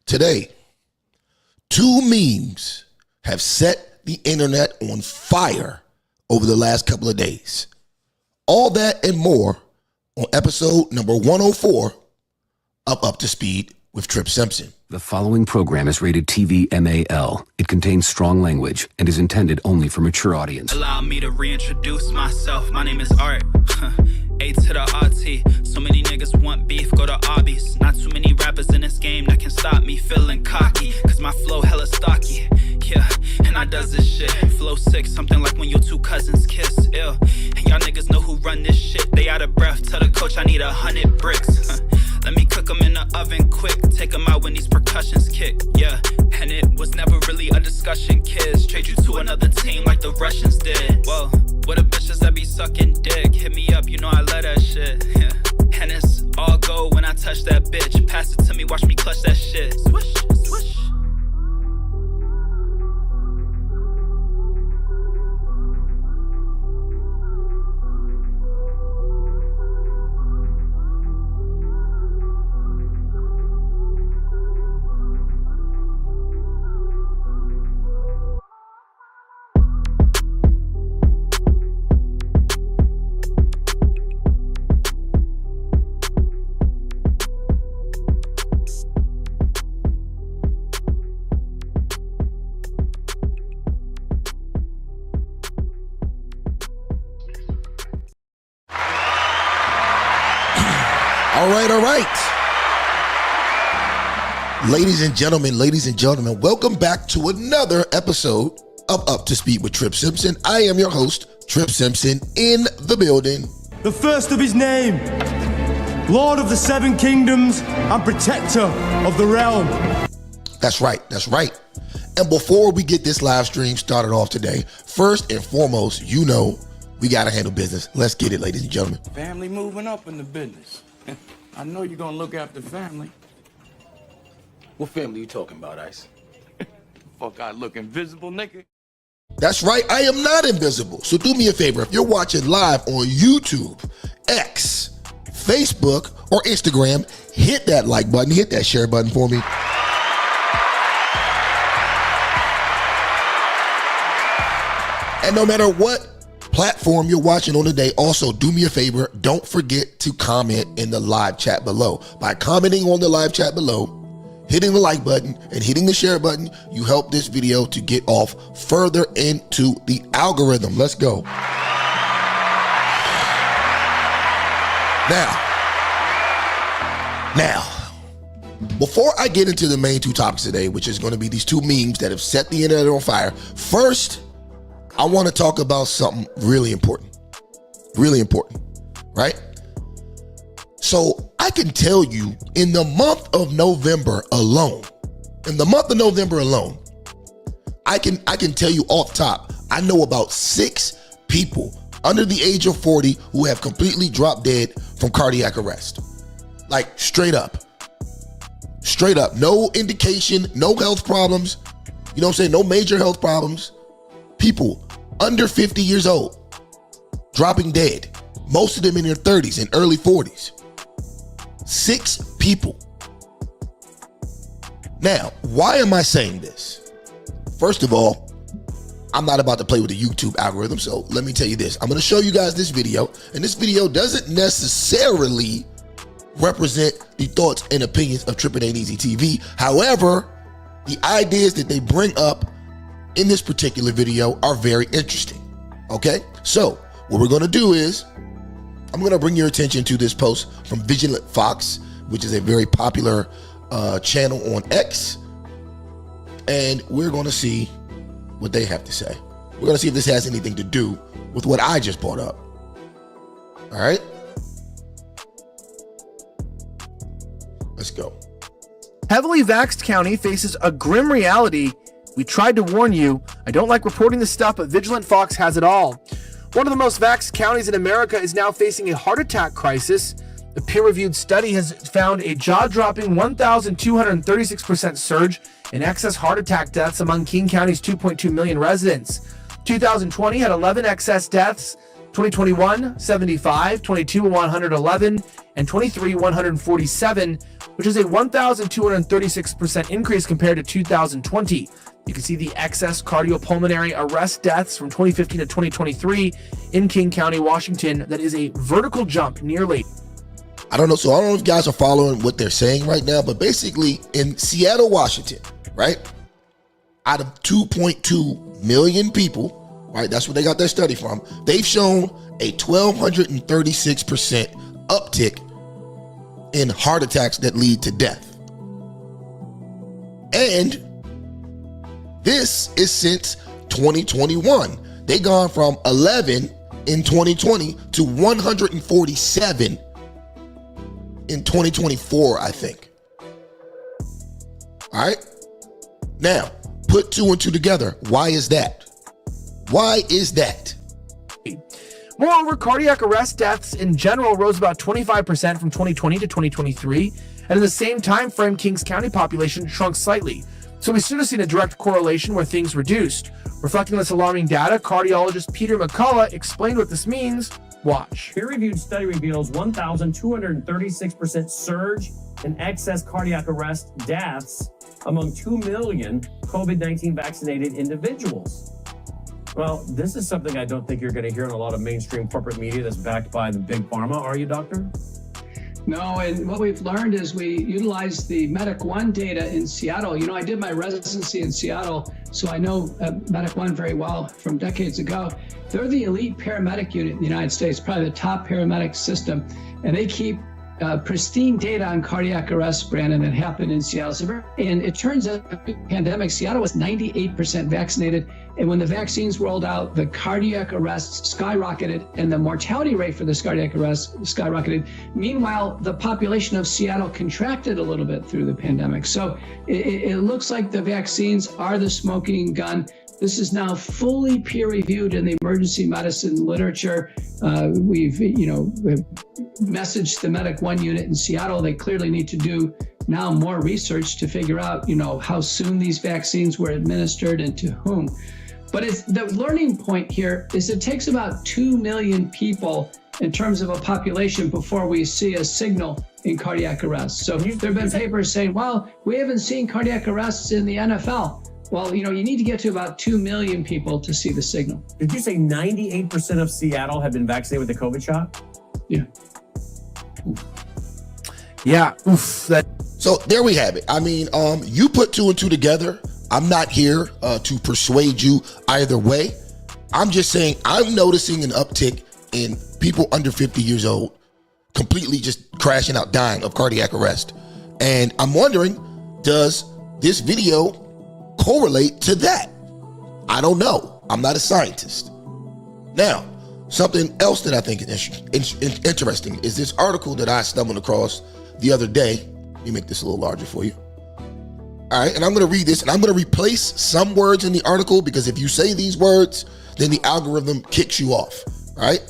Today, two memes have set the internet on fire over the last couple of days. All that and more on episode number 104 of Up to Speed with Trip Simpson. The following program is rated TV MAL. It contains strong language and is intended only for mature audience. Allow me to reintroduce myself. My name is Art. A to the RT. So many niggas want beef, go to Arby's. Not too many rappers in this game that can stop me feeling cocky. Cause my flow hella stocky. Yeah, and I does this shit. Flow sick, something like when your two cousins kiss. Ill. And y'all niggas know who run this shit. They out of breath. Tell the coach I need 100 bricks. Let me cook them in the oven quick. Take them out when these percussions kick. Yeah, and it was never really a discussion, kids. Trade you to another team like the Russians did. Whoa, what the bitches that be sucking dick? Hit me up, you know I love that shit. Yeah. And it's all go when I touch that bitch. Pass it to me, watch me clutch that shit. Swish, swish. All right. Ladies and gentlemen, welcome back to another episode of Up to Speed with Trip Simpson. I am your host, Trip Simpson, in the building. The first of his name, Lord of the Seven Kingdoms and Protector of the Realm. That's right. And before we get this live stream started off today, first and foremost, you know we got to handle business. Let's get it, ladies and gentlemen. Family moving up in the business. I know you're gonna look after family. What family you talking about, Ice? Fuck, I look invisible, nigga. That's right, I am not invisible. So do me a favor, if you're watching live on YouTube, X, Facebook, or Instagram, hit that like button, hit that share button for me. And no matter what platform you're watching on today, also do me a favor, don't forget to comment in the live chat below. By commenting on the live chat below, hitting the like button and hitting the share button, you help this video to get off further into the algorithm. Let's go. Now, before I get into the main two topics today, which is going to be these two memes that have set the internet on fire, first, I want to talk about something really important, right? So I can tell you in the month of November alone, I can tell you off top, I know about 6 people under the age of 40 who have completely dropped dead from cardiac arrest. Like straight up, no indication, no health problems, you know what I'm saying? No major health problems. People under 50 years old, dropping dead. Most of them in their 30s and early 40s. 6 people. Now, why am I saying this? First of all, I'm not about to play with the YouTube algorithm, so let me tell you this. I'm going to show you guys this video, and this video doesn't necessarily represent the thoughts and opinions of Trippin' Ain't Easy TV. However, the ideas that they bring up in this particular video are very interesting, okay? So what we're gonna do is, I'm gonna bring your attention to this post from Vigilant Fox, which is a very popular channel on X, and we're gonna see what they have to say. We're gonna see if this has anything to do with what I just brought up, all right? Let's go. Heavily vaxxed county faces a grim reality. We tried to warn you. I don't like reporting this stuff, but Vigilant Fox has it all. One of the most vaxxed counties in America is now facing a heart attack crisis. A peer-reviewed study has found a jaw-dropping 1,236% surge in excess heart attack deaths among King County's 2.2 million residents. 2020 had 11 excess deaths. 2021, 75, 22, 111, and 23, 147, which is a 1,236% increase compared to 2020. You can see the excess cardiopulmonary arrest deaths from 2015 to 2023 in King County, Washington. That is a vertical jump nearly. I don't know. So I don't know if you guys are following what they're saying right now, but basically in Seattle, Washington, right? Out of 2.2 million people, right? That's where they got their study from. They've shown a 1,236% uptick in heart attacks that lead to death. And this is since 2021. They gone from 11 in 2020 to 147 in 2024, I think. All right. Now, put two and two together. Why is that? Why is that? Moreover, cardiac arrest deaths in general rose about 25% from 2020 to 2023, and in the same time frame, Kings County population shrunk slightly. So we should have seen a direct correlation where things reduced. Reflecting this alarming data, cardiologist Peter McCullough explained what this means. Watch. Peer-reviewed study reveals 1,236% surge in excess cardiac arrest deaths among 2 million COVID-19 vaccinated individuals. Well, this is something I don't think you're going to hear in a lot of mainstream corporate media that's backed by the big pharma, are you, doctor? No, and what we've learned is we utilize the Medic One data in Seattle. You know, I did my residency in Seattle, so I know Medic One very well from decades ago. They're the elite paramedic unit in the United States, probably the top paramedic system, and they keep pristine data on cardiac arrests, Brandon, that happened in Seattle. And it turns out the pandemic, Seattle was 98% vaccinated. And when the vaccines rolled out, the cardiac arrests skyrocketed and the mortality rate for this cardiac arrest skyrocketed. Meanwhile, the population of Seattle contracted a little bit through the pandemic. So it looks like the vaccines are the smoking gun. This is now fully peer-reviewed in the emergency medicine literature. We've messaged the Medic One unit in Seattle. They clearly need to do now more research to figure out, how soon these vaccines were administered and to whom. But the learning point here is it takes about 2 million people in terms of a population before we see a signal in cardiac arrests. So there have been papers saying, well, we haven't seen cardiac arrests in the NFL. Well, you need to get to about 2 million people to see the signal. Did you say 98% of Seattle have been vaccinated with the COVID shot? Yeah. Yeah. Oof. So there we have it. I mean, you put two and two together. I'm not here to persuade you either way. I'm just saying I'm noticing an uptick in people under 50 years old completely just crashing out, dying of cardiac arrest. And I'm wondering, does this video correlate to that? I don't know. I'm not a scientist. Now, something else that I think is interesting is this article that I stumbled across the other day. Let me make this a little larger for you. All right, and I'm going to read this, and I'm going to replace some words in the article because if you say these words, then the algorithm kicks you off. All right.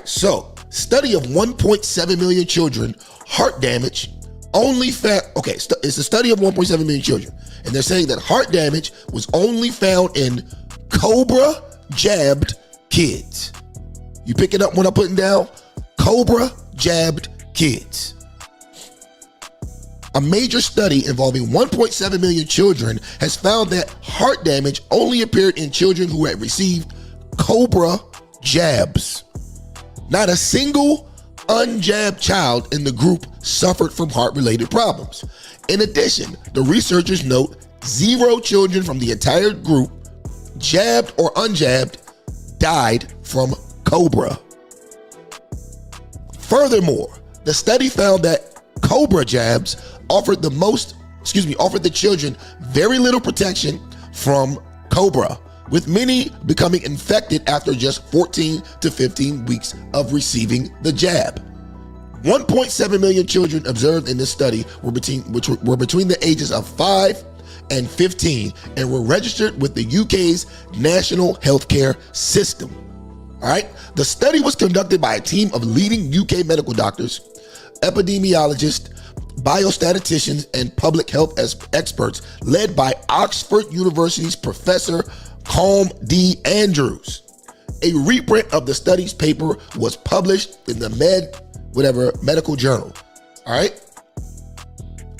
So, study of 1.7 million children, heart damage only found. Okay, it's a study of 1.7 million children. And they're saying that heart damage was only found in Cobra jabbed kids. You picking up what I'm putting down? Cobra jabbed kids. A major study involving 1.7 million children has found that heart damage only appeared in children who had received Cobra jabs. Not a single unjabbed child in the group suffered from heart-related problems. In addition, the researchers note 0 children from the entire group, jabbed or unjabbed, died from Cobra. Furthermore, the study found that Cobra jabs offered the children very little protection from Cobra, with many becoming infected after just 14 to 15 weeks of receiving the jab. 1.7 million children observed in this study were between the ages of 5 and 15 and were registered with the UK's National Healthcare System. All right. The study was conducted by a team of leading UK medical doctors, epidemiologists, biostatisticians, and public health experts led by Oxford University's Professor Colm D. Andrews. A reprint of the study's paper was published in the medical journal. All right?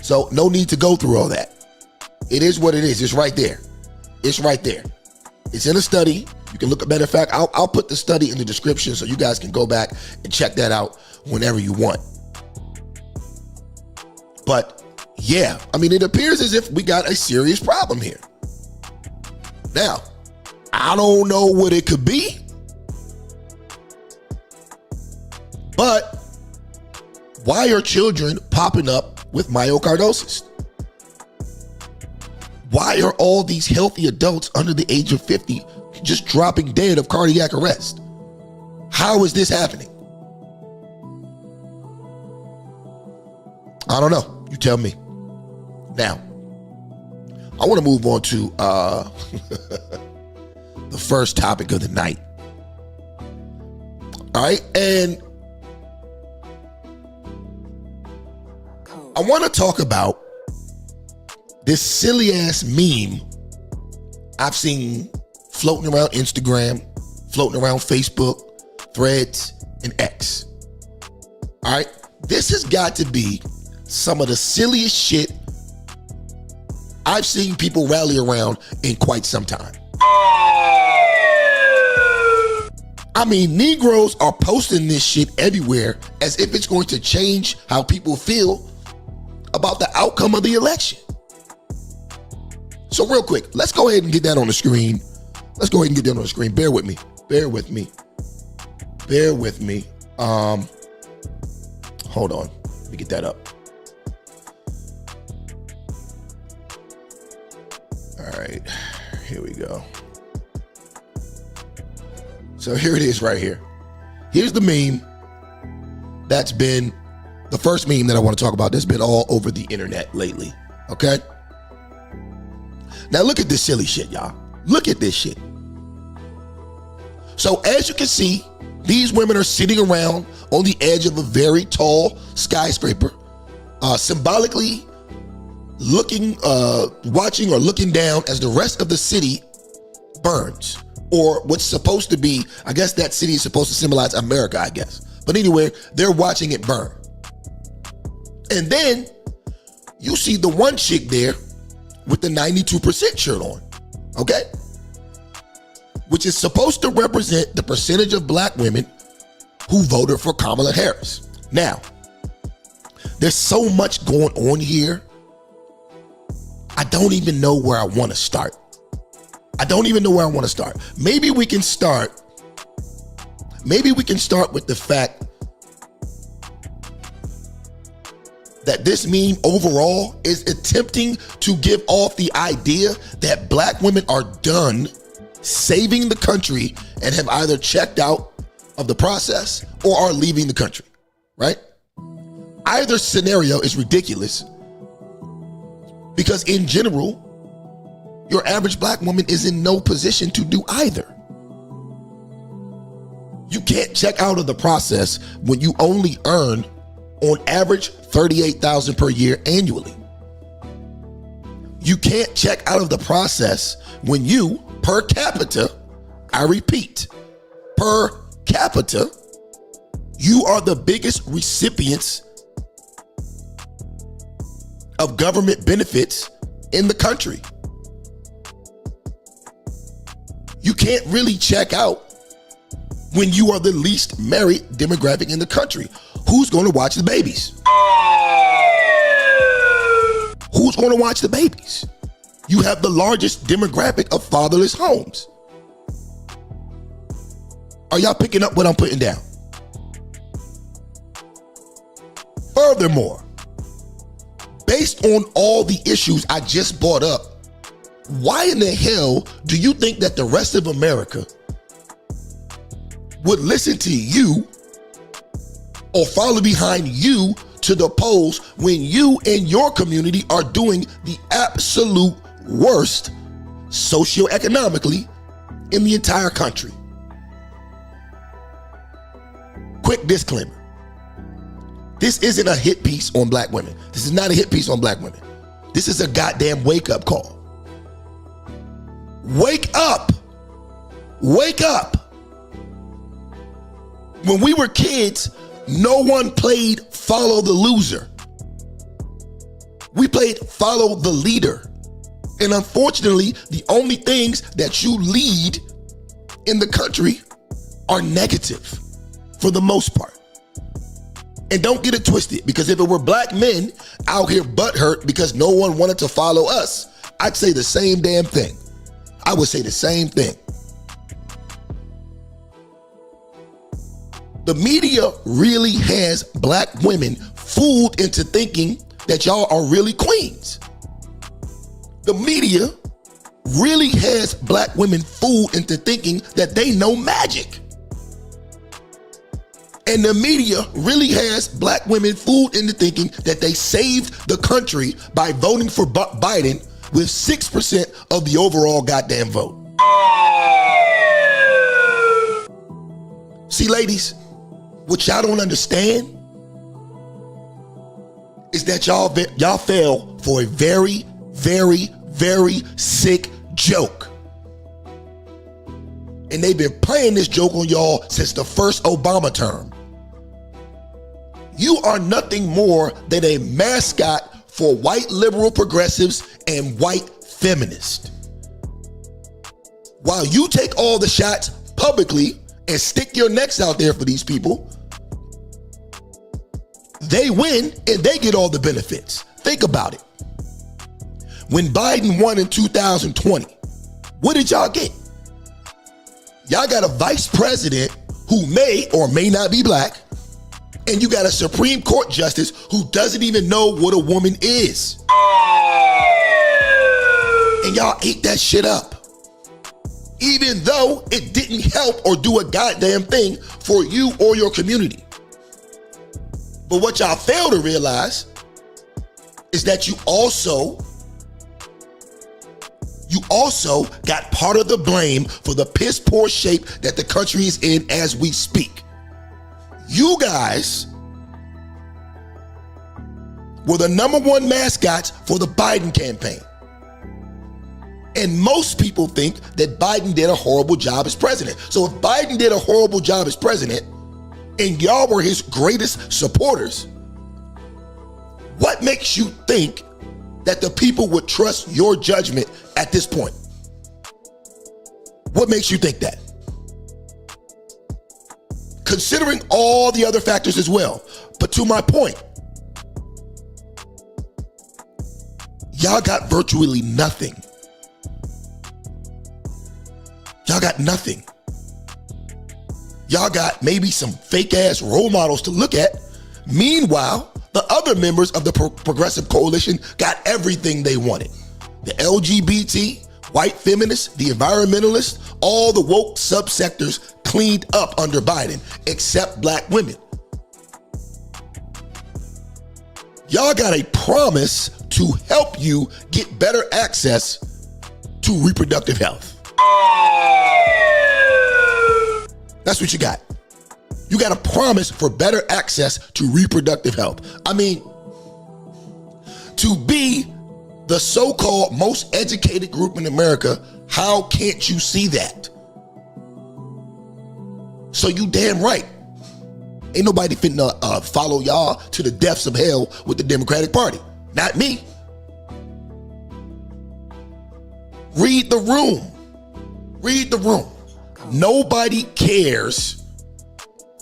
So no need to go through all that. It is what it is. It's right there. It's right there. It's in a study. You can look at, matter of fact, I'll put the study in the description so you guys can go back and check that out whenever you want. But yeah, I mean, it appears as if we got a serious problem here. Now, I don't know what it could be, but why are children popping up with myocardosis? Why are all these healthy adults under the age of 50 just dropping dead of cardiac arrest? How is this happening? I don't know. You tell me. Now, I want to move on to the first topic of the night. All right, and I want to talk about this silly ass meme I've seen floating around Instagram, floating around Facebook, Threads, and X. All right, this has got to be some of the silliest shit I've seen people rally around in quite some time. I mean, Negroes are posting this shit everywhere as if it's going to change how people feel about the outcome of the election. So real quick, let's go ahead and get that on the screen. Let's go ahead and get that on the screen. Bear with me. Bear with me. Bear with me. Hold on. Let me get that up. All right, here we go. So here it is right here. Here's the meme that's been the first meme that I want to talk about that's been all over the internet lately, okay? Now look at this silly shit, y'all. Look at this shit. So as you can see, these women are sitting around on the edge of a very tall skyscraper, symbolically watching or looking down as the rest of the city burns, or what's supposed to be, I guess that city is supposed to symbolize America, I guess. But anyway, they're watching it burn. And then you see the one chick there with the 92% shirt on, okay? Which is supposed to represent the percentage of black women who voted for Kamala Harris. Now, there's so much going on here, I don't even know where I want to start. Maybe we can start with the fact that this meme overall is attempting to give off the idea that black women are done saving the country and have either checked out of the process or are leaving the country, right? Either scenario is ridiculous, because in general, your average black woman is in no position to do either. You can't check out of the process when you only earn, on average, $38,000 per year annually. You can't check out of the process when you, per capita, I repeat, per capita, you are the biggest recipients of government benefits in the country. You can't really check out when you are the least married demographic in the country. Who's going to watch the babies? Who's going to watch the babies? You have the largest demographic of fatherless homes. Are y'all picking up what I'm putting down? Furthermore, based on all the issues I just brought up, why in the hell do you think that the rest of America would listen to you or follow behind you to the polls when you and your community are doing the absolute worst socioeconomically in the entire country? Quick disclaimer. This isn't a hit piece on black women. This is not a hit piece on black women. This is a goddamn wake-up call. Wake up. Wake up. When we were kids, no one played follow the loser. We played follow the leader. And unfortunately, the only things that you lead in the country are negative for the most part. And don't get it twisted, because if it were black men out here butthurt because no one wanted to follow us, I'd say the same damn thing. I would say the same thing. The media really has black women fooled into thinking that y'all are really queens. The media really has black women fooled into thinking that they know magic. And the media really has black women fooled into thinking that they saved the country by voting for Biden with 6% of the overall goddamn vote. See, ladies, what y'all don't understand is that y'all fell for a very, very, very sick joke. And they've been playing this joke on y'all since the first Obama term. You are nothing more than a mascot for white liberal progressives and white feminists. While you take all the shots publicly and stick your necks out there for these people, they win and they get all the benefits. Think about it. When Biden won in 2020, what did y'all get? Y'all got a vice president who may or may not be black, and you got a Supreme Court justice who doesn't even know what a woman is. And y'all ate that shit up, even though it didn't help or do a goddamn thing for you or your community. But what y'all fail to realize is that you also got part of the blame for the piss poor shape that the country is in as we speak. You guys were the #1 mascots for the Biden campaign. And most people think that Biden did a horrible job as president. So if Biden did a horrible job as president and y'all were his greatest supporters, what makes you think that the people would trust your judgment at this point? What makes you think that? Considering all the other factors as well. But to my point, y'all got virtually nothing. Y'all got nothing. Y'all got maybe some fake ass role models to look at. Meanwhile, the other members of the Progressive Coalition got everything they wanted. The LGBT, white feminists, the environmentalists, all the woke subsectors cleaned up under Biden, except black women. Y'all got a promise to help you get better access to reproductive health. That's what you got. You got a promise for better access to reproductive health. I mean, to be the so-called most educated group in America, how can't you see that? So you damn right. Ain't nobody finna follow y'all to the depths of hell with the Democratic Party. Not me. Read the room. Read the room. Nobody cares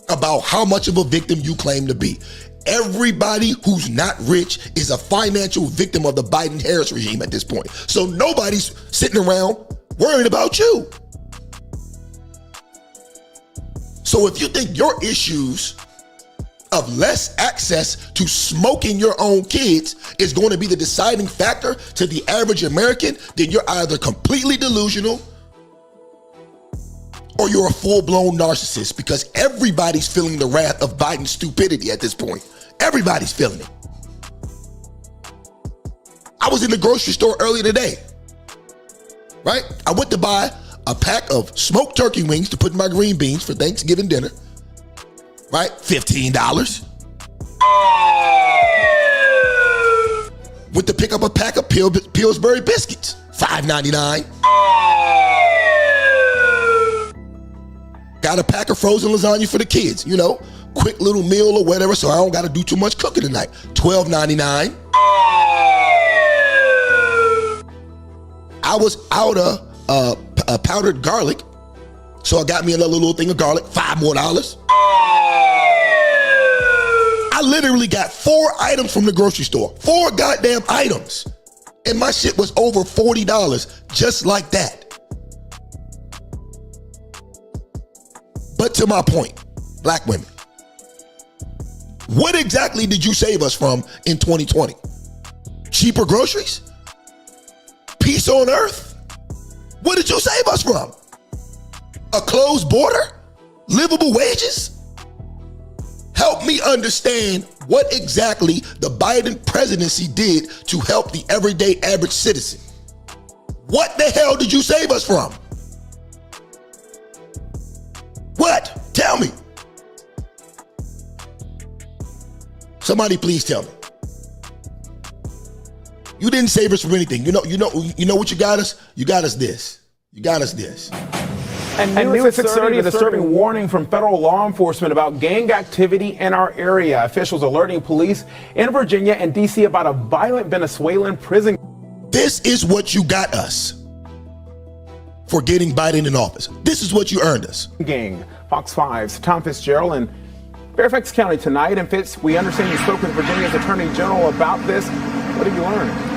about how much of a victim you claim to be. Everybody who's not rich is a financial victim of the Biden-Harris regime at this point. So nobody's sitting around worrying about you. So if you think your issues of less access to smoking your own kids is going to be the deciding factor to the average American, then you're either completely delusional or you're a full-blown narcissist, because everybody's feeling the wrath of Biden's stupidity at this point. Everybody's feeling it. I was in the grocery store earlier today, right? I went to buy a pack of smoked turkey wings to put in my green beans for Thanksgiving dinner, right? $15. Went to pick up a pack of Pillsbury biscuits, $5.99. Got a pack of frozen lasagna for the kids, you know, quick little meal or whatever, so I don't got to do too much cooking tonight. $12.99. I was out of powdered garlic, so I got me another little thing of garlic, $5 more. I literally got 4 items from the grocery store, 4 goddamn items, and my shit was over $40, just like that. But to my point, black women, what exactly did you save us from in 2020? Cheaper groceries? Peace on earth? What did you save us from? A closed border? Livable wages? Help me understand what exactly the Biden presidency did to help the everyday average citizen. What the hell did you save us from? What? Tell me. Somebody please tell me. You didn't save us from anything. You know what you got us? You got us this. You got us this. And new at 6:30, a disturbing warning from federal law enforcement about gang activity in our area. Officials alerting police in Virginia and D.C. about a violent Venezuelan prison. This is what you got us for getting Biden in office. This is what you earned us. Gang. Fox 5's Tom Fitzgerald in Fairfax County tonight. And Fitz, we understand you spoke with Virginia's Attorney General about this. What have you learned?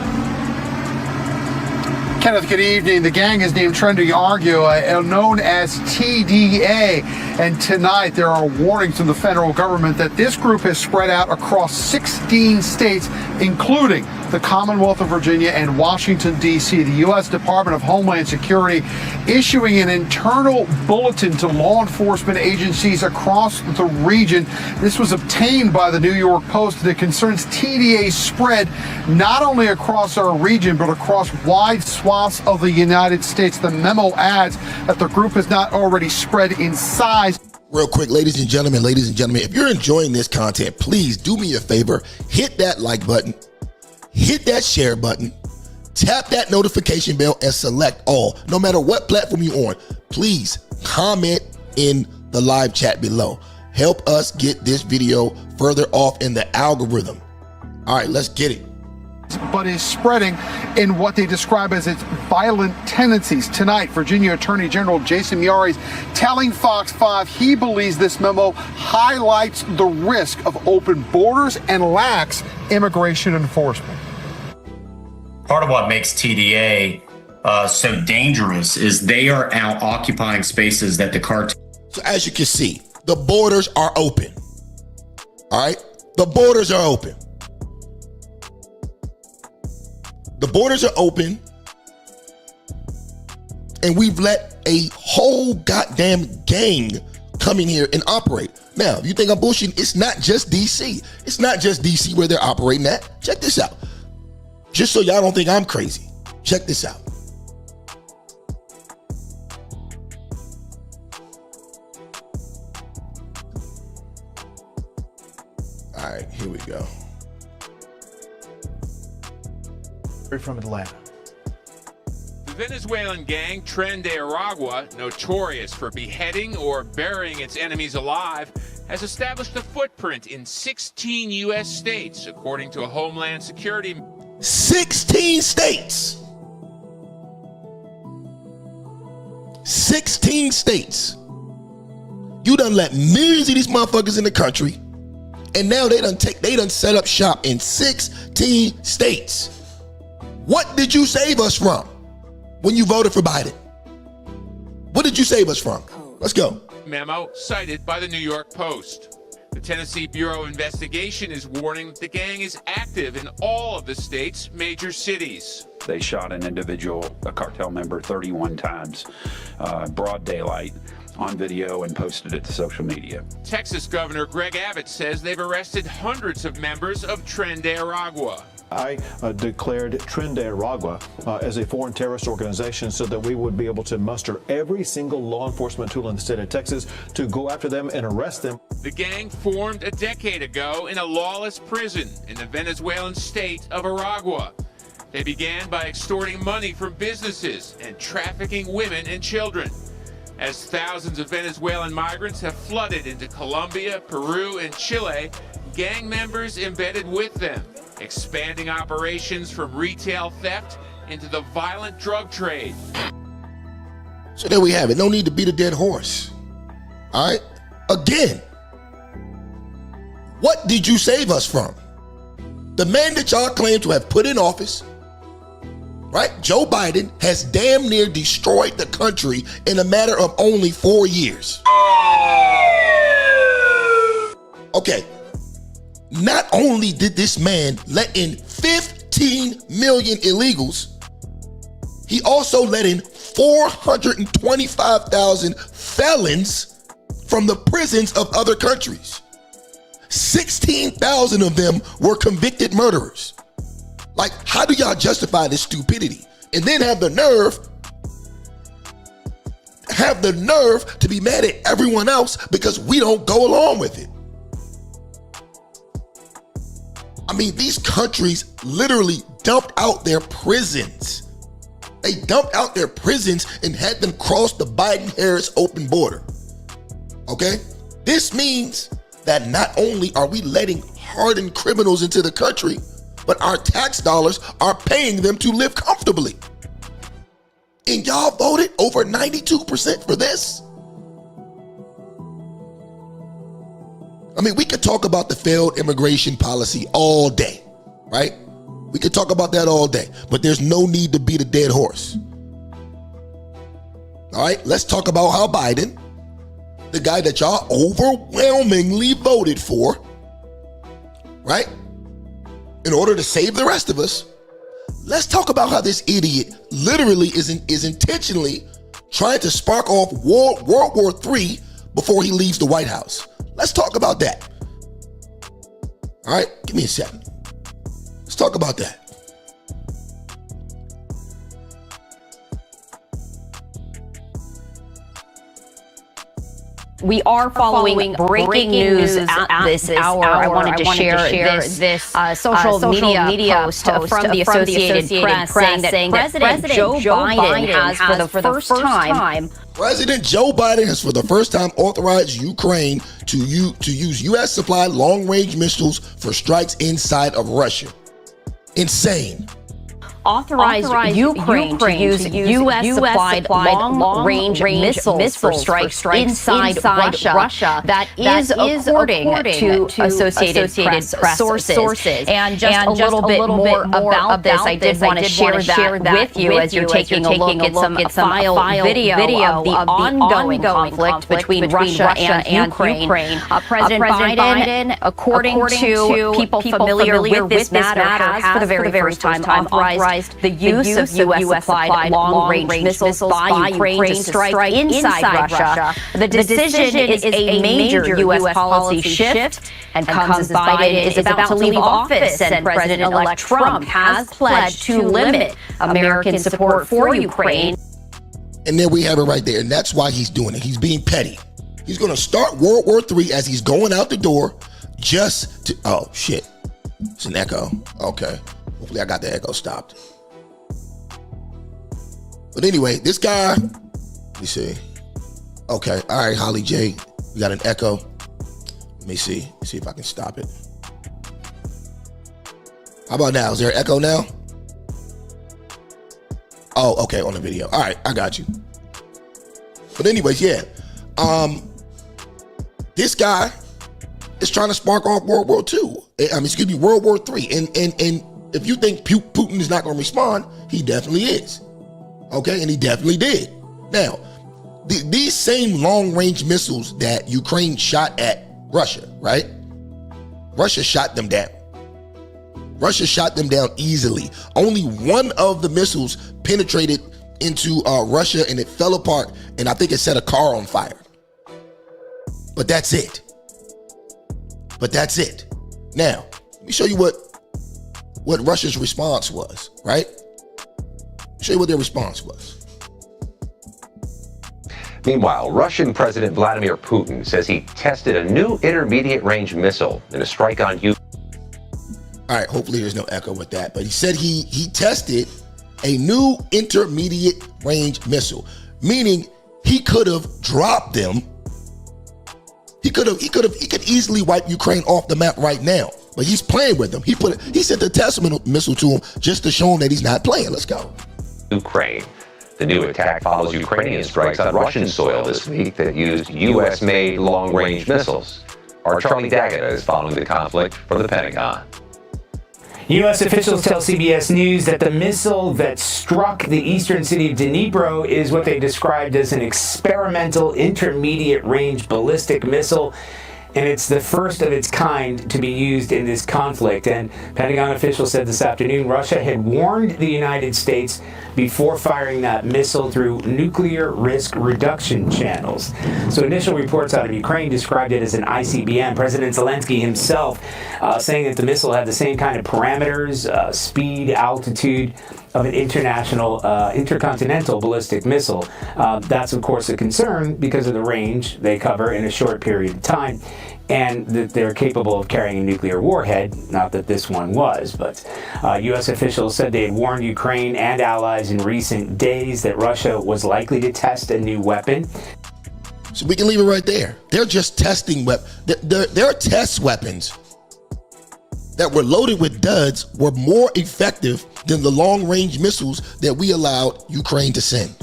Kenneth, good evening. The gang is named Trending Argue, known as TDA. And tonight there are warnings from the federal government that this group has spread out across 16 states, including the Commonwealth of Virginia and Washington, D.C. The U.S. Department of Homeland Security issuing an internal bulletin to law enforcement agencies across the region. This was obtained by the New York Post that concerns TDA's spread not only across our region, but across wide swaths of the United States. The memo adds that the group has not already spread in size. Real quick, ladies and gentlemen, if you're enjoying this content, please do me a favor, hit that like button, hit that share button, tap that notification bell, and select all. No matter what platform you're on, please comment in the live chat below. Help us get this video further off in the algorithm. All right, let's get it. But is spreading in what they describe as its violent tendencies. Tonight, Virginia Attorney General Jason Miyares telling Fox 5 he believes this memo highlights the risk of open borders and lax immigration enforcement. Part of what makes TDA so dangerous is they are out occupying spaces that the cartel. So as you can see, the borders are open. All right, the borders are open. The borders are open, and we've let a whole goddamn gang come in here and operate. Now, if you think I'm bullshitting, it's not just DC. It's not just DC where they're operating at. Check this out. Just so y'all don't think I'm crazy. Check this out. All right, here we go. From Atlanta. The Venezuelan gang Tren de Aragua, notorious for beheading or burying its enemies alive, has established a footprint in 16 U.S. states, according to a Homeland Security. 16 states. 16 states. You done let millions of these motherfuckers in the country, and now they done set up shop in 16 states. What did you save us from when you voted for Biden? What did you save us from? Let's go. Memo cited by the New York Post. The Tennessee Bureau of Investigation is warning that the gang is active in all of the state's major cities. They shot an individual, a cartel member, 31 times, broad daylight, on video and posted it to social media. Texas Governor Greg Abbott says they've arrested hundreds of members of Tren de Aragua. I declared Tren de Aragua as a foreign terrorist organization so that we would be able to muster every single law enforcement tool in the state of Texas to go after them and arrest them. The gang formed a decade ago in a lawless prison in the Venezuelan state of Aragua. They began by extorting money from businesses and trafficking women and children. As thousands of Venezuelan migrants have flooded into Colombia, Peru, and Chile, gang members embedded with them, expanding operations from retail theft into the violent drug trade. So there we have it. No need to beat a dead horse. All right? Again, what did you save us from? The man that y'all claim to have put in office, right? Joe Biden has damn near destroyed the country in a matter of only 4 years. Okay. Not only did this man let in 15 million illegals, he also let in 425,000 felons from the prisons of other countries. 16,000 of them were convicted murderers. Like, how do y'all justify this stupidity? And then have the nerve to be mad at everyone else because we don't go along with it. I mean, these countries literally dumped out their prisons. They dumped out their prisons and had them cross the Biden-Harris open border. Okay? This means that not only are we letting hardened criminals into the country, but our tax dollars are paying them to live comfortably. And y'all voted over 92% for this? I mean, we could talk about the failed immigration policy all day, right? We could talk about that all day, but there's no need to beat a dead horse. All right, let's talk about how Biden, the guy that y'all overwhelmingly voted for, right? In order to save the rest of us, let's talk about how this idiot literally is intentionally trying to spark off World War III before he leaves the White House. Let's talk about that. All right, give me a second. Let's talk about that. We are following breaking news at this hour. I wanted to share this social media post from the Associated Press saying that President Joe Biden has for the first time President Joe Biden has for the first time authorized Ukraine to use U.S. supplied long-range missiles for strikes inside of Russia. Insane. Authorized Ukraine to use U.S. supplied long-range missiles for strikes inside Russia. That is according to Associated Press sources. And just a little bit more about this, I did want to share that with you as you're taking a look at some file video of the ongoing conflict between Russia and Ukraine. President Biden, according to people familiar with this matter, has for the very first time authorized the use of U.S. supplied long-range missiles by Ukraine to strike inside Russia. The decision is a major U.S. policy shift and comes as Biden is about to leave office and President-elect Trump has pledged to limit American support for Ukraine. And there we have it right there. And that's why he's doing it. He's being petty. He's going to start World War III as he's going out the door just to, oh shit, it's an echo. Okay. Hopefully I got the echo stopped. But anyway, this guy, let me see. Okay, all right, Holly J, we got an echo. Let me see if I can stop it. How about now? Is there an echo now? Oh, okay, on the video. All right, I got you. But anyways, yeah. This guy is trying to spark off World War II. World War III. And if you think Putin is not going to respond, he definitely is. Okay, and he definitely did. Now, these same long-range missiles that Ukraine shot at Russia, right? Russia shot them down. Russia shot them down easily. Only one of the missiles penetrated into Russia and it fell apart, and I think it set a car on fire. But that's it. Now, let me show you what Russia's response was, right? Show you what their response was. Meanwhile, Russian President Vladimir Putin says he tested a new intermediate-range missile in a strike on Ukraine. All right, hopefully there's no echo with that. But he said he tested a new intermediate-range missile, meaning he could have dropped them. He could easily wipe Ukraine off the map right now, but he's playing with them. He sent the test missile to him just to show him that he's not playing. Let's go. Ukraine. The new attack follows Ukrainian strikes on Russian soil this week that used U.S.-made long-range missiles. Our Charlie Daggett is following the conflict from the Pentagon. U.S. officials tell CBS News that the missile that struck the eastern city of Dnipro is what they described as an experimental intermediate-range ballistic missile, and it's the first of its kind to be used in this conflict. And Pentagon officials said this afternoon Russia had warned the United States before firing that missile through nuclear risk reduction channels. So initial reports out of Ukraine described it as an ICBM. President Zelensky himself saying that the missile had the same kind of parameters, speed, altitude of an intercontinental ballistic missile. That's, of course, a concern because of the range they cover in a short period of time, and that they're capable of carrying a nuclear warhead. Not that this one was, but U.S. officials said they had warned Ukraine and allies in recent days that Russia was likely to test a new weapon. So we can leave it right there. They're just testing their test weapons that were loaded with duds were more effective than the long-range missiles that we allowed Ukraine to send.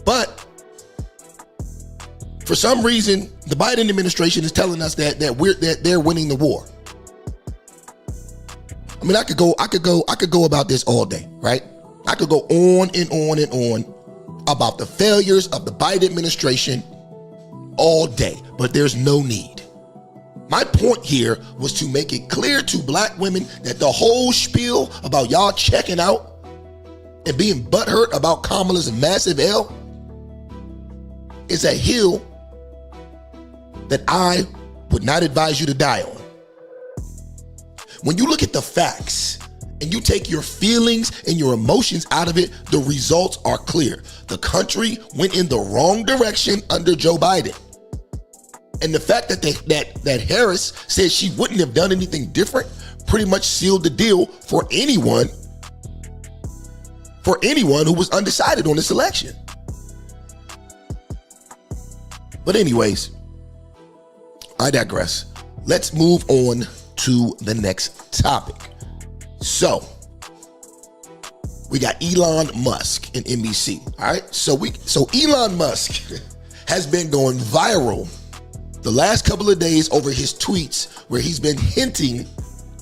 But for some reason, the Biden administration is telling us that they're winning the war. I mean, I could go about this all day, right? I could go on and on and on about the failures of the Biden administration all day, but there's no need. My point here was to make it clear to black women that the whole spiel about y'all checking out and being butthurt about Kamala's massive L is a hill that I would not advise you to die on. When you look at the facts and you take your feelings and your emotions out of it, the results are clear. The country went in the wrong direction under Joe Biden. And the fact that Harris said she wouldn't have done anything different pretty much sealed the deal for anyone who was undecided on this election. But anyways, I digress. Let's move on to the next topic. So we got Elon Musk and NBC. All right. So Elon Musk has been going viral the last couple of days over his tweets where he's been hinting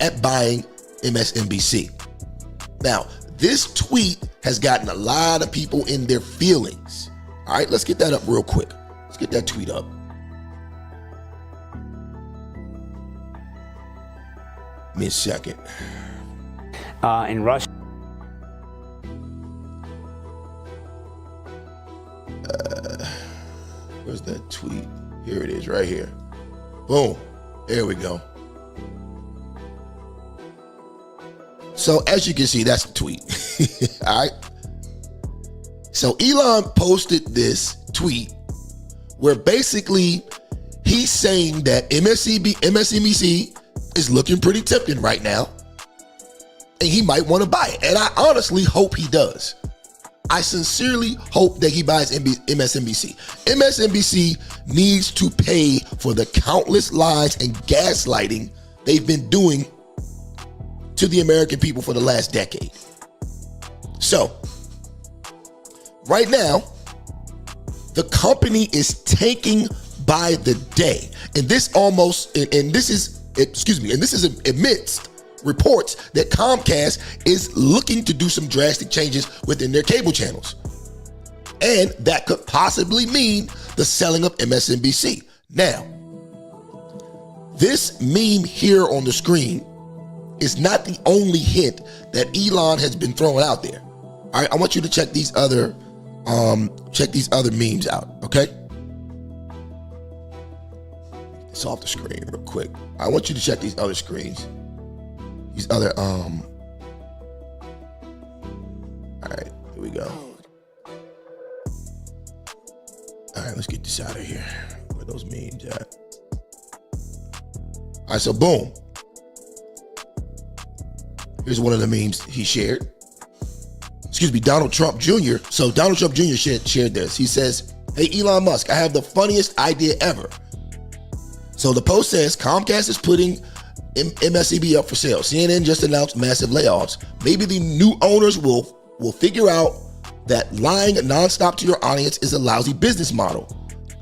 at buying MSNBC. Now, this tweet has gotten a lot of people in their feelings. All right, let's get that up real quick. Let's get that tweet up. Give me a second. In Russia. Where's that tweet? Here it is, right here. Boom. There we go. So as you can see, that's the tweet. All right. So Elon posted this tweet where basically he's saying that MSNBC is looking pretty tempting right now, and he might want to buy it. And I honestly hope he does. I sincerely hope that he buys MSNBC. MSNBC needs to pay for the countless lies and gaslighting they've been doing to the American people for the last decade. So, right now, the company is tanking by the day. And this is amidst reports that Comcast is looking to do some drastic changes within their cable channels. And that could possibly mean the selling of MSNBC. Now, this meme here on the screen is not the only hint that Elon has been throwing out there. All right, I want you to check these other memes out, okay? It's off the screen real quick. I want you to check these other screens. These other, all right, here we go. All right, let's get this out of here. Where those memes at? All right, so boom. Here's one of the memes he shared. Donald Trump Jr. So Donald Trump Jr. shared this. He says, "Hey, Elon Musk, I have the funniest idea ever." So the post says, Comcast is putting MSNBC up for sale. CNN just announced massive layoffs. Maybe the new owners will figure out that lying nonstop to your audience is a lousy business model.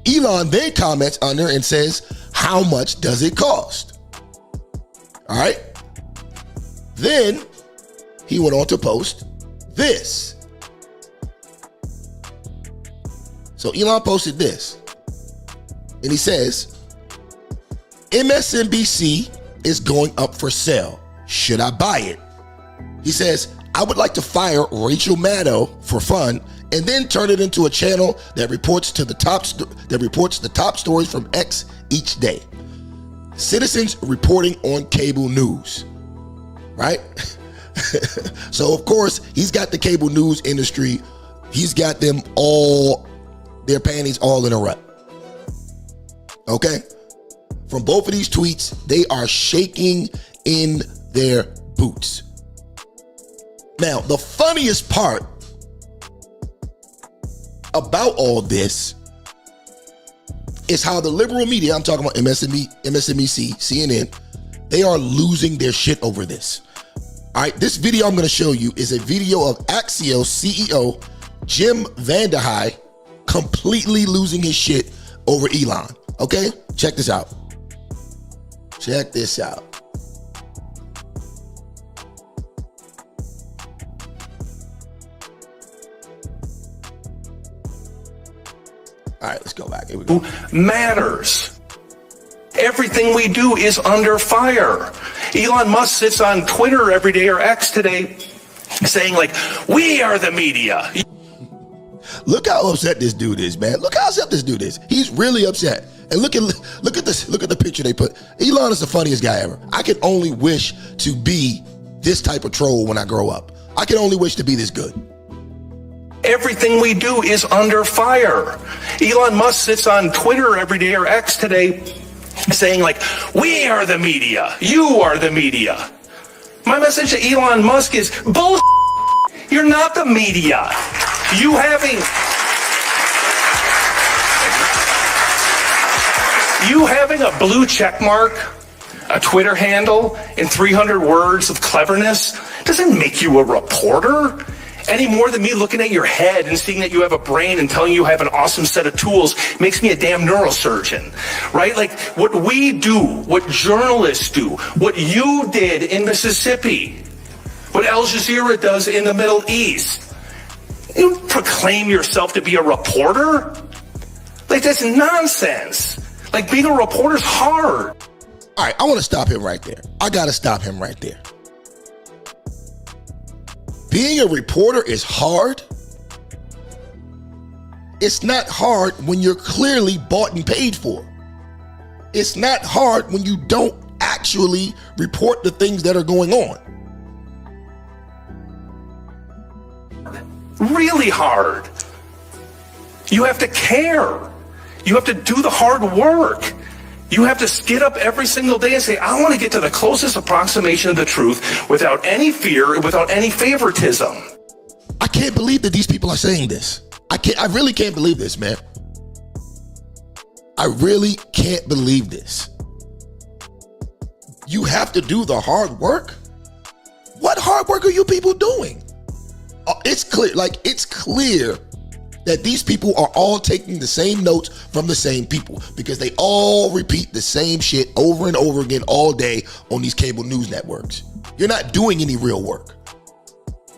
Elon then comments under and says, "How much does it cost?" All right. Then he went on to post this. So Elon posted this. And he says, MSNBC is going up for sale. Should I buy it? He says, I would like to fire Rachel Maddow for fun and then turn it into a channel that reports the top stories from X each day. Citizens reporting on cable news. Right? So of course, he's got the cable news industry. He's got them all, their panties all in a rut. Okay? From both of these tweets, they are shaking in their boots. Now, the funniest part about all this is how the liberal media, I'm talking about MSNBC, CNN, they are losing their shit over this. All right, this video I'm going to show you is a video of Axios CEO Jim Vandehei completely losing his shit over Elon. Okay, check this out. Check this out. All right, let's go back. Here we go. Matters. Everything we do is under fire. Elon Musk sits on Twitter every day, or X today, saying like, we are the media. Look how upset this dude is, man. Look how upset this dude is. He's really upset. And look at this. Look at the picture they put. Elon is the funniest guy ever. I can only wish to be this type of troll when I grow up. I can only wish to be this good. Everything we do is under fire. Elon Musk sits on Twitter every day, or X today, saying like, we are the media. You are the media. My message to Elon Musk is bullshit. You're not the media. You having a blue check mark, a Twitter handle, and 300 words of cleverness doesn't make you a reporter any more than me looking at your head and seeing that you have a brain and telling you have an awesome set of tools makes me a damn neurosurgeon, right? Like what we do, what journalists do, what you did in Mississippi, what Al Jazeera does in the Middle East. You don't proclaim yourself to be a reporter. Like that's nonsense. Like being a reporter's hard. All right, I want to stop him right there. I got to stop him right there. Being a reporter is hard. It's not hard when you're clearly bought and paid for. It's not hard when you don't actually report the things that are going on. Really hard. You have to care. You have to do the hard work. You have to get up every single day and say, I want to get to the closest approximation of the truth without any fear, without any favoritism. I can't believe that these people are saying this. I really can't believe this, man. I really can't believe this. You have to do the hard work? What hard work are you people doing? It's clear that these people are all taking the same notes from the same people because they all repeat the same shit over and over again all day on these cable news networks. You're not doing any real work.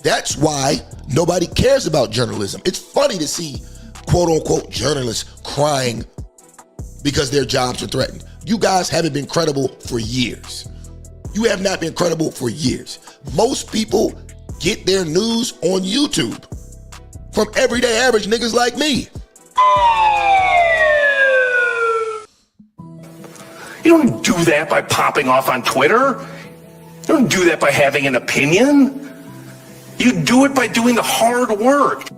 That's why nobody cares about journalism. It's funny to see quote unquote journalists crying because their jobs are threatened. You guys haven't been credible for years. You have not been credible for years. Most people get their news on YouTube from everyday average niggas like me. You don't do that by popping off on Twitter. You don't do that by having an opinion. You do it by doing the hard work.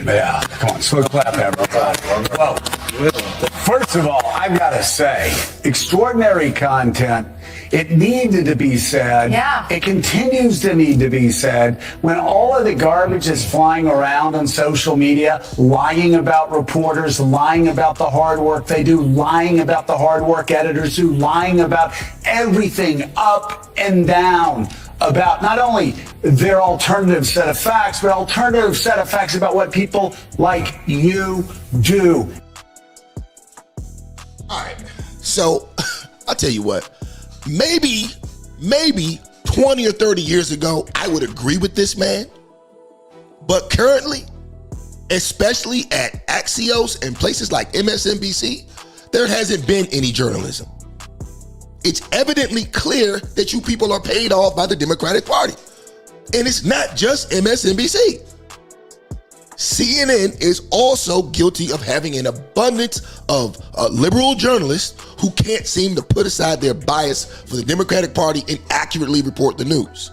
Yeah, come on, slow clap, everybody. Whoa. First of all, I've got to say, extraordinary content. It needed to be said. Yeah. It continues to need to be said. When all of the garbage is flying around on social media, lying about reporters, lying about the hard work they do, lying about the hard work editors do, lying about everything up and down about not only their alternative set of facts, but alternative set of facts about what people like you do. All right. So I'll tell you what, maybe 20 or 30 years ago, I would agree with this man. But currently, especially at Axios and places like MSNBC, there hasn't been any journalism. It's evidently clear that you people are paid off by the Democratic Party. And it's not just MSNBC. CNN is also guilty of having an abundance of liberal journalists who can't seem to put aside their bias for the Democratic Party and accurately report the news.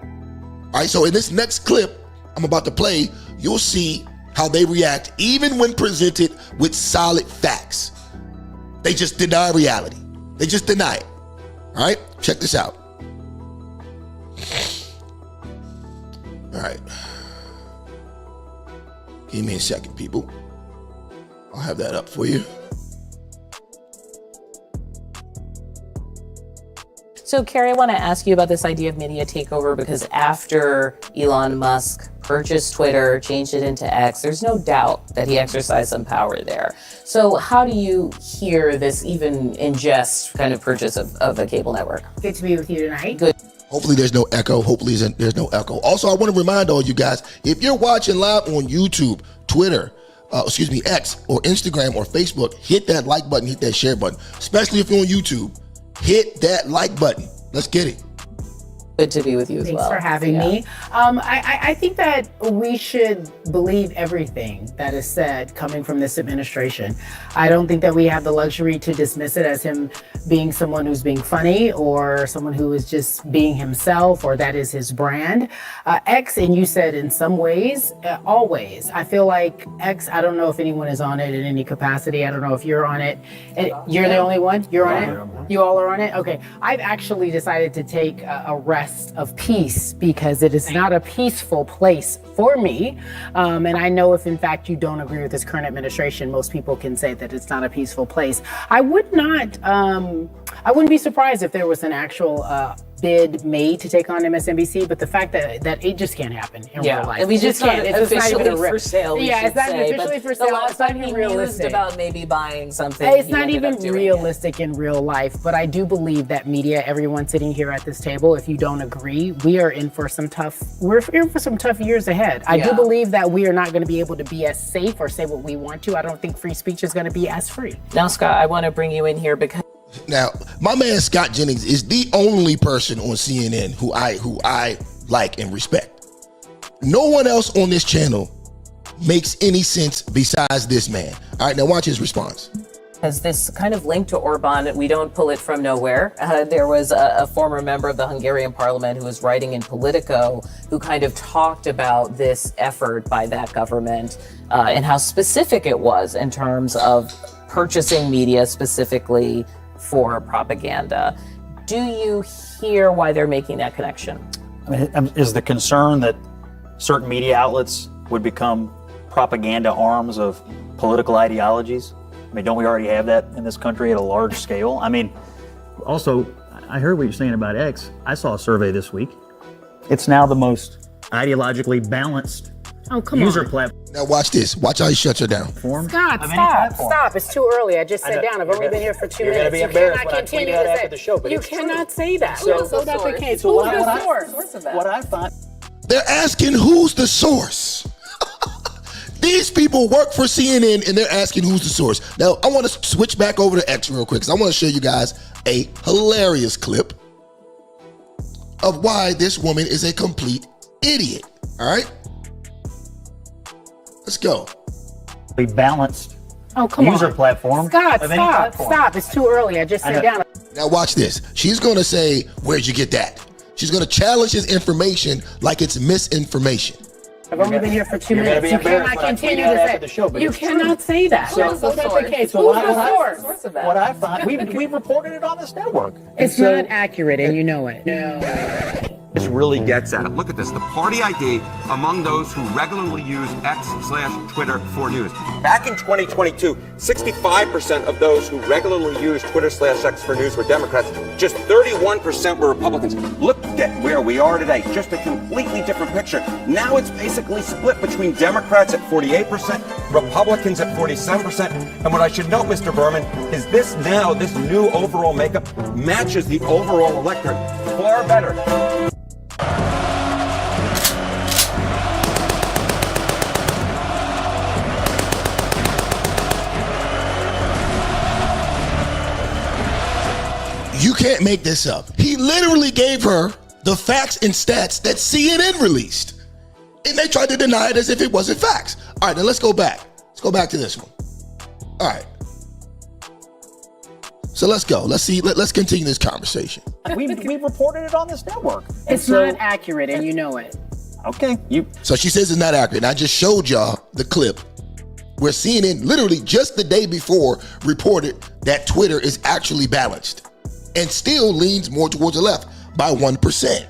All right, so in this next clip I'm about to play, you'll see how they react even when presented with solid facts. They just deny reality. They just deny it. All right, check this out. All right. Give me a second, people. I'll have that up for you. So, Carrie, I want to ask you about this idea of media takeover, because after Elon Musk purchased Twitter, changed it into X, there's no doubt that he exercised some power there. So how do you hear this even ingest kind of purchase of a cable network? Good to be with you tonight. Good. Hopefully there's no echo. Hopefully there's no echo. Also, I want to remind all you guys, if you're watching live on YouTube, Twitter, X or Instagram or Facebook, hit that like button, hit that share button. Especially if you're on YouTube, hit that like button. Let's get it. Good to be with you as Thanks well. for having me. I think that we should believe everything that is said coming from this administration. I don't think that we have the luxury to dismiss it as him being someone who's being funny or someone who is just being himself or that is his brand. X, and you said in some ways, always. I feel like X, I don't know if anyone is on it in any capacity. I don't know if you're on it. You're the only one? You're on it? You all are on it? Okay. I've actually decided to take a rest of peace because it is not a peaceful place for me. And I know if in fact you don't agree with this current administration, most people can say that it's not a peaceful place. I wouldn't be surprised if there was an actual bid made to take on MSNBC, but the fact that it just can't happen in real life. I mean, it's not officially for sale. Yeah, it's not officially for sale. The last time he mused about maybe buying something, it's not even realistic in real life. But I do believe that media, everyone sitting here at this table, if you don't agree, we are in for some tough years ahead. I do believe that we are not going to be able to be as safe or say what we want to. I don't think free speech is going to be as free. Now, Scott, I want to bring you in here because now, my man Scott Jennings is the only person on CNN who I like and respect. No one else on this channel makes any sense besides this man. All right, now watch his response. As this kind of link to Orban, we don't pull it from nowhere. There was a former member of the Hungarian parliament who was writing in Politico who kind of talked about this effort by that government and how specific it was in terms of purchasing media specifically for propaganda. Do you hear why they're making that connection? I mean, is the concern that certain media outlets would become propaganda arms of political ideologies? I mean, don't we already have that in this country at a large scale? I mean, also, I heard what you're saying about X. I saw a survey this week. It's now the most ideologically balanced user platform. Now watch this. Watch how he shuts her down. Scott, stop. It's too early. I just sat down. I've only been here for 2 minutes. You're going to be embarrassed when I tweet out after the show, but you it's cannot true. say that. So So that's the case. So Who's the source of that? What I find... They're asking who's the source. These people work for CNN and they're asking who's the source. Now, I want to switch back over to X real quick because I want to show you guys a hilarious clip of why this woman is a complete idiot. All right? Let's go. A balanced user platform. Scott, of any platform. stop. It's too early. I just sat down. Now watch this. She's going to say, where'd you get that? She's going to challenge his information like it's misinformation. I've only been here for 2 You're gonna minutes. be You embarrassed cannot when I continue tweet out to after say. the show, but You it's true. cannot say that. So- That's not the case. so Who's what the I- source? What I find, we've reported it on this network. It's So- not accurate, and you know it. This really gets at it. Look at this, the party ID among those who regularly use X/Twitter for news. Back in 2022, 65% of those who regularly use Twitter/X for news were Democrats. Just 31% were Republicans. Look at where we are today. Just a completely different picture. Now it's basically split between Democrats at 48%, Republicans at 47%. And what I should note, Mr. Berman, is this new overall makeup matches the overall electorate far better. You can't make this up. He literally gave her the facts and stats that CNN released. And they tried to deny it as if it wasn't facts. All right, now let's go back. Let's go back to this one. All right. So let's go. Let's see. Let's continue this conversation. We've reported it on this network. It's not accurate, and you know it. Okay. So she says it's not accurate. And I just showed y'all the clip where CNN literally just the day before reported that Twitter is actually balanced and still leans more towards the left by 1%.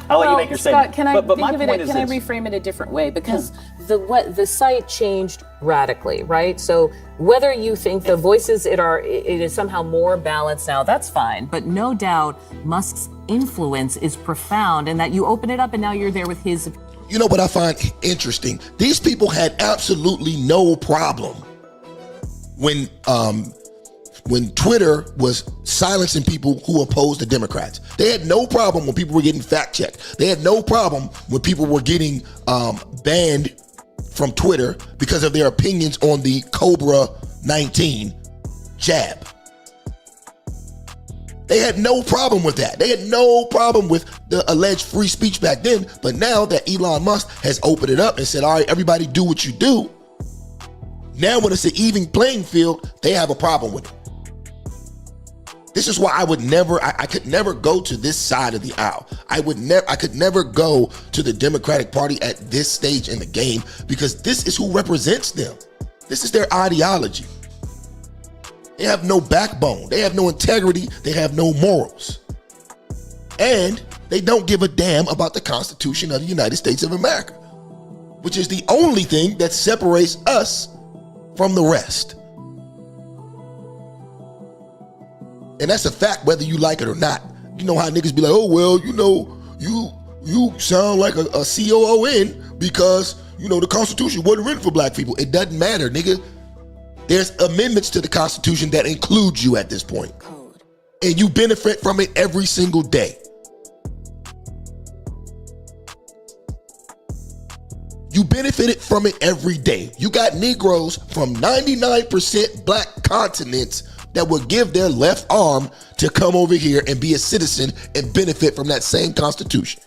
I'll let you make your Scott, statement. can I but think my of it? point is Can I this. reframe it a different way? Because the site changed radically, right? So whether you think the voices it is somehow more balanced now, that's fine. But no doubt Musk's influence is profound, and that you open it up and now you're there with his. You know what I find interesting? These people had absolutely no problem when Twitter was silencing people who opposed the Democrats. They had no problem when people were getting fact checked. They had no problem when people were getting banned from Twitter because of their opinions on the Cobra-19 jab. They had no problem with that. They had no problem with the alleged free speech back then. But now that Elon Musk has opened it up and said, all right, everybody do what you do. Now when it's an even playing field, they have a problem with it. This is why I could never go to this side of the aisle. I could never go to the Democratic Party at this stage in the game, because this is who represents them. This is their ideology. They have no backbone. They have no integrity. They have no morals. And they don't give a damn about the Constitution of the United States of America, which is the only thing that separates us from the rest. And that's a fact, whether you like it or not. You know how niggas be like, oh, well, you know, you sound like a COON because, you know, the Constitution wasn't written for black people. It doesn't matter, nigga. There's amendments to the Constitution that include you at this point. And you benefit from it every single day. You benefited from it every day. You got Negroes from 99% black continents that will give their left arm to come over here and be a citizen and benefit from that same Constitution.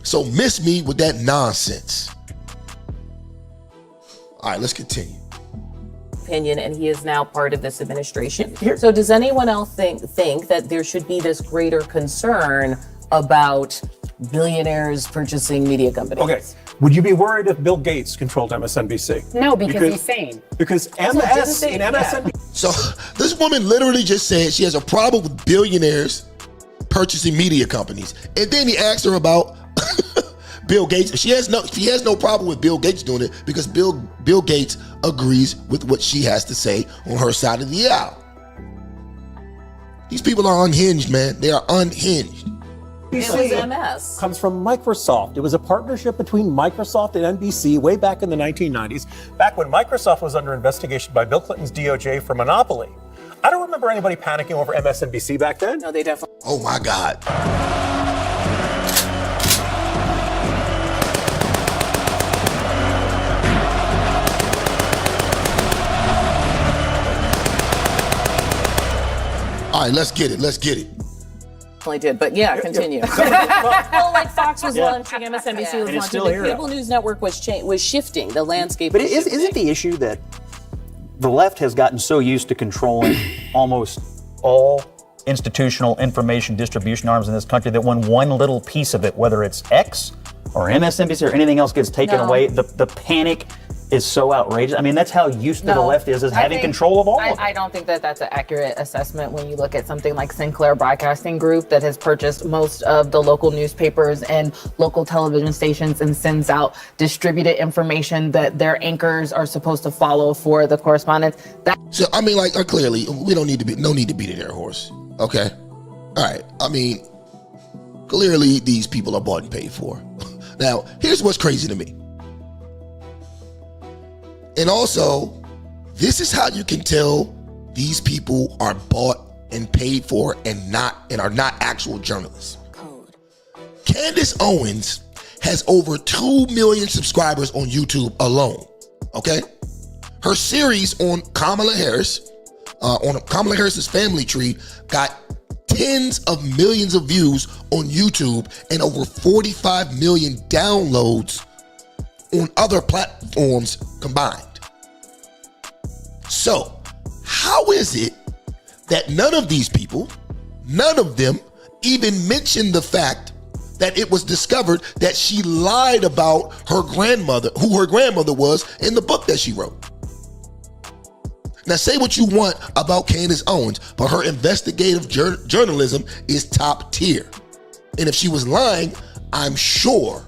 So miss me with that nonsense. All right, let's continue. Opinion, and he is now part of this administration. So does anyone else think that there should be this greater concern about billionaires purchasing media companies? Okay. Would you be worried if Bill Gates controlled MSNBC? No, because he's sane. Because MSNBC. So this woman literally just said she has a problem with billionaires purchasing media companies. And then he asked her about Bill Gates. She has no problem with Bill Gates doing it because Bill Gates agrees with what she has to say on her side of the aisle. These people are unhinged, man. They are unhinged. It was MS. Comes from Microsoft. It was a partnership between Microsoft and NBC way back in the 1990s, back when Microsoft was under investigation by Bill Clinton's DOJ for monopoly. I don't remember anybody panicking over MSNBC back then. No, they definitely. Oh my God. All right, let's get it. Did, but yeah, continue. Well, like Fox was launching, MSNBC was And it's launching, still the here. cable news network was shifting, the landscape. But was isn't the issue that the left has gotten so used to controlling almost all institutional information distribution arms in this country that when one little piece of it, whether it's X or MSNBC or anything else, gets taken away, the panic is so outrageous. I mean, that's how used to the left is having control of all of it. I don't think that that's an accurate assessment when you look at something like Sinclair Broadcasting Group that has purchased most of the local newspapers and local television stations and sends out distributed information that their anchors are supposed to follow for the correspondence. So, I mean, like, clearly, we don't need to beat a dead horse. Okay? All right. I mean, clearly, these people are bought and paid for. Now, here's what's crazy to me. And also, this is how you can tell these people are bought and paid for and are not actual journalists. Candace Owens has over 2 million subscribers on YouTube alone. Okay? Her series on Kamala Harris, on Kamala Harris's family tree, got tens of millions of views on YouTube and over 45 million downloads on other platforms combined. So, how is it that none of these people, none of them even mentioned the fact that it was discovered that she lied about her grandmother, who her grandmother was, in the book that she wrote? Now, say what you want about Candace Owens, but her investigative journalism is top tier. And if she was lying, I'm sure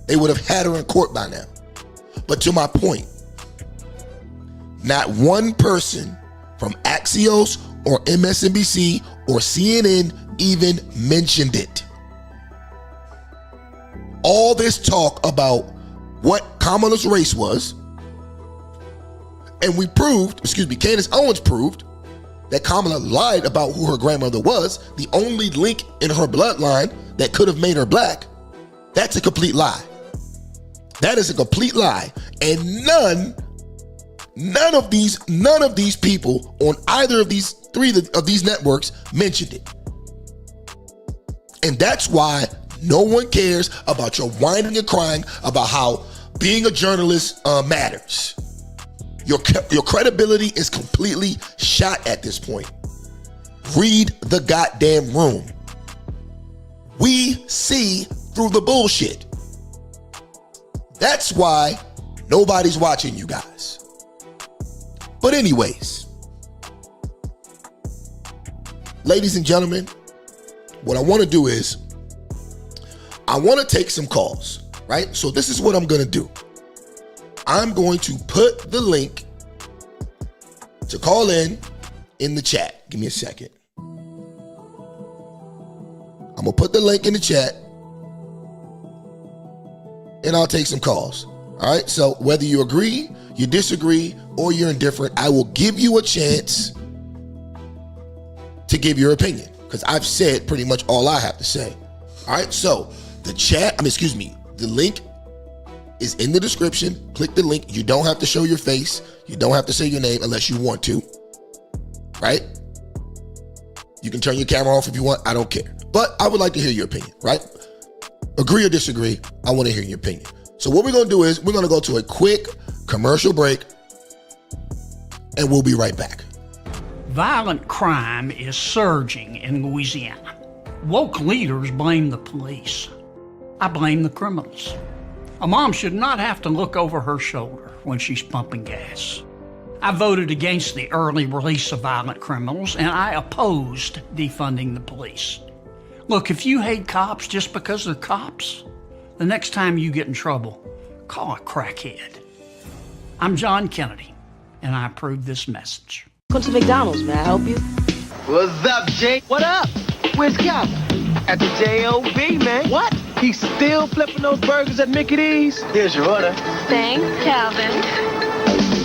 they would have had her in court by now. But to my point, not one person from Axios or MSNBC or CNN even mentioned it. All this talk about what Kamala's race was, and Candace Owens proved that Kamala lied about who her grandmother was, the only link in her bloodline that could have made her black. That's a complete lie. That is a complete lie. And none of these people on either of these three of these networks mentioned it. And that's why no one cares about your whining and crying about how being a journalist matters. Your credibility is completely shot at this point. Read the goddamn room. We see through the bullshit. That's why nobody's watching you guys. But anyways, ladies and gentlemen, what I want to do is I want to take some calls, right? So this is what I'm going to do. I'm going to put the link to call in the chat. Give me a second. I'm going to put the link in the chat and I'll take some calls. All right. So whether you agree, you disagree, or you're indifferent, I will give you a chance to give your opinion because I've said pretty much all I have to say. All right. So the link is in the description. Click the link. You don't have to show your face. You don't have to say your name unless you want to. Right? You can turn your camera off if you want. I don't care. But I would like to hear your opinion, right? Agree or disagree, I want to hear your opinion. So what we're going to do is we're going to go to a quick commercial break and we'll be right back. Violent crime is surging in Louisiana. Woke leaders blame the police. I blame the criminals. A mom should not have to look over her shoulder when she's pumping gas. I voted against the early release of violent criminals, and I opposed defunding the police. Look, if you hate cops just because they're cops, the next time you get in trouble, call a crackhead. I'm John Kennedy, and I approve this message. Welcome to McDonald's. May I help you? What's up, Jake? What up? Where's Calvin? At the J.O.B., man. What? He's still flipping those burgers at Mickey D's? Here's your order. Thanks, Calvin.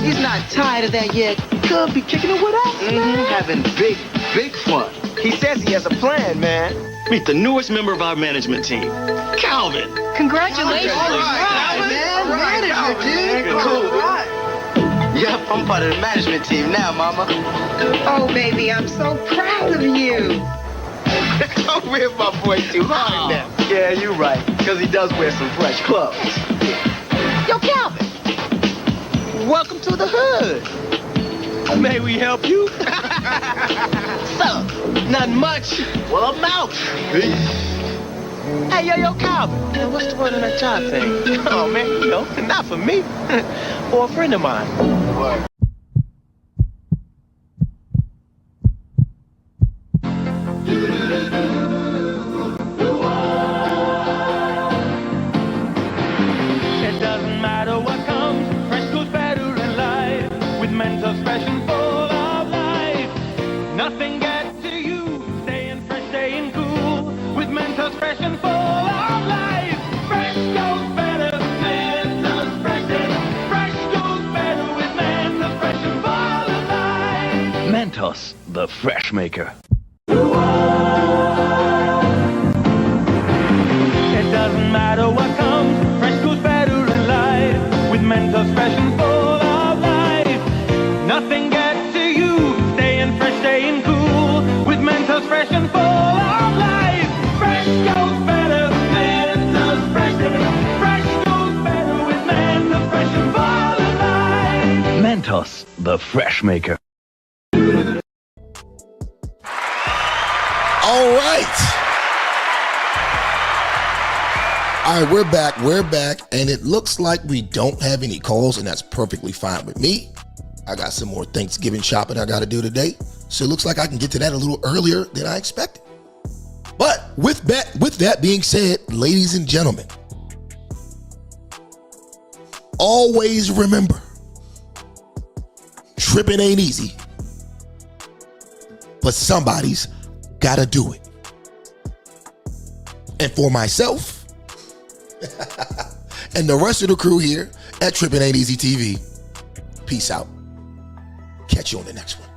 He's not tired of that yet. Could be kicking it with us, man. Having big fun. He says he has a plan, man. Meet the newest member of our management team, Calvin. Congratulations. All right, man. Manager, dude. Cool. Yep, I'm part of the management team now, mama. Oh, baby, I'm so proud of you. Don't rip my boy too hard now. Yeah, you're right, because he does wear some fresh clothes. Yo, Calvin, welcome to the hood. May we help you? So, nothing much. Well, I'm out. Hey, yo, Calvin. Man, what's the word on that job thing? Oh, man, you know, not for me. For a friend of mine. What? It doesn't matter what comes, fresh goes better in life. With mental fresh and full of life. Nothing gets to you, staying fresh, staying cool. With mental fresh and full of life. Fresh goes better, mental fresh and fresh goes better with mental fresh and full of life. Mentos, the fresh maker. It doesn't matter what comes, fresh goes better in life. With mental fresh and full of life. Nothing gets to you, staying fresh, staying cool. With mental fresh and full of life. Fresh goes better, mental fresh and fresh goes better with mental fresh and full of life. Mentos, the fresh maker. All right. All right, we're back, and it looks like we don't have any calls, and that's perfectly fine with me. I got some more Thanksgiving shopping I got to do today, so it looks like I can get to that a little earlier than I expected. But with that being said, ladies and gentlemen, always remember, tripping ain't easy, but somebody's got to do it. And for myself, and the rest of the crew here at Trippin' Ain't Easy TV, peace out. Catch you on the next one.